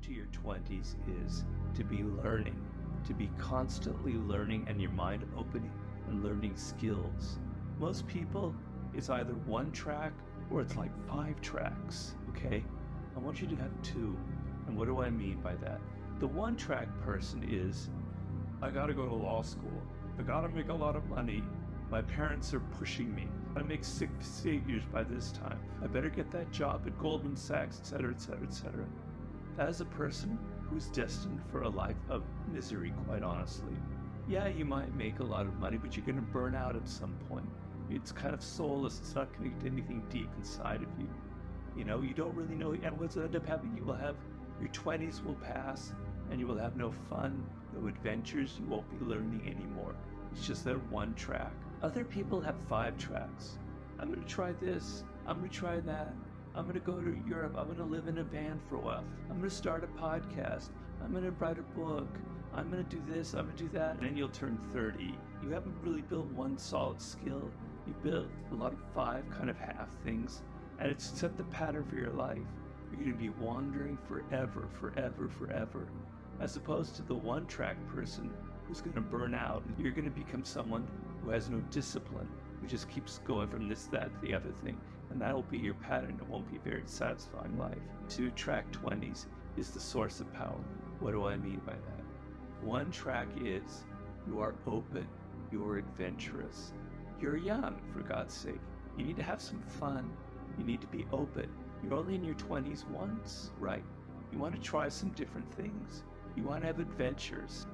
to your 20s is to be learning, to be constantly learning and your mind opening and learning skills. Most people, it's either one track or it's like 5 tracks, okay? I want you to have 2. And what do I mean by that? The one track person is, I gotta go to law school. I gotta make a lot of money. My parents are pushing me. I make 6 figures by this time. I better get that job at Goldman Sachs, etc., etc., etc. That is a person who's destined for a life of misery, quite honestly. Yeah, you might make a lot of money, but you're gonna burn out at some point. It's kind of soulless. It's not gonna get anything deep inside of you. You know, you don't really know, and what's end up happening, you will have, your 20s will pass, and you will have no fun, no adventures, you won't be learning anymore. It's just that one track. Other people have 5 tracks. I'm gonna try this, I'm gonna try that, I'm gonna go to Europe, I'm gonna live in a van for a while, I'm gonna start a podcast, I'm gonna write a book, I'm gonna do this, I'm gonna do that, and then you'll turn 30. You haven't really built one solid skill. You built a lot of 5 kind of half things, and it's set the pattern for your life. You're gonna be wandering forever, forever, forever, as opposed to the one track person who's gonna burn out. You're gonna become someone who has no discipline, who just keeps going from this, that, the other thing, and that'll be your pattern. It won't be a very satisfying life. 2 track 20s is the source of power. What do I mean by that? One track is, you are open, you are adventurous. You're young, for God's sake. You need to have some fun. You need to be open. You're only in your 20s once, right? You want to try some different things. You want to have adventures.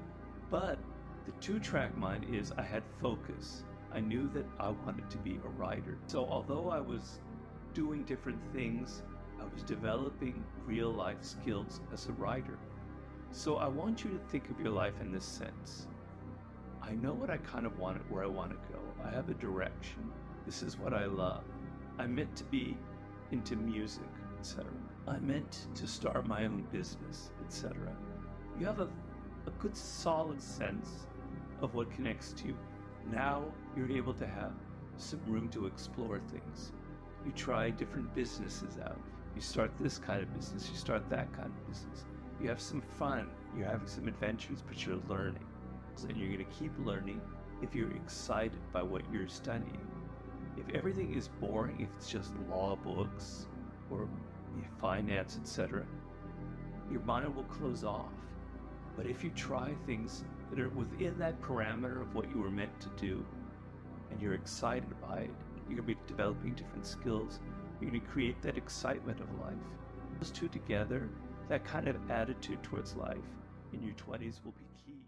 But the 2-track mind is, I had focus. I knew that I wanted to be a writer. So although I was doing different things, I was developing real life skills as a writer. So I want you to think of your life in this sense. I know what I kind of want, where I want to go. I have a direction. This is what I love. I'm meant to be into music, etc. I'm meant to start my own business, etc. You have a good solid sense of what connects to you. Now you're able to have some room to explore things. You try different businesses out. You start this kind of business, you start that kind of business. You have some fun, you're having some adventures, but you're learning. And you're going to keep learning if you're excited by what you're studying. If everything is boring, if it's just law books or finance, etc., your mind will close off. But if you try things that are within that parameter of what you were meant to do, and you're excited by it, you're going to be developing different skills. You're going to create that excitement of life. Those 2 together, that kind of attitude towards life in your 20s will be key.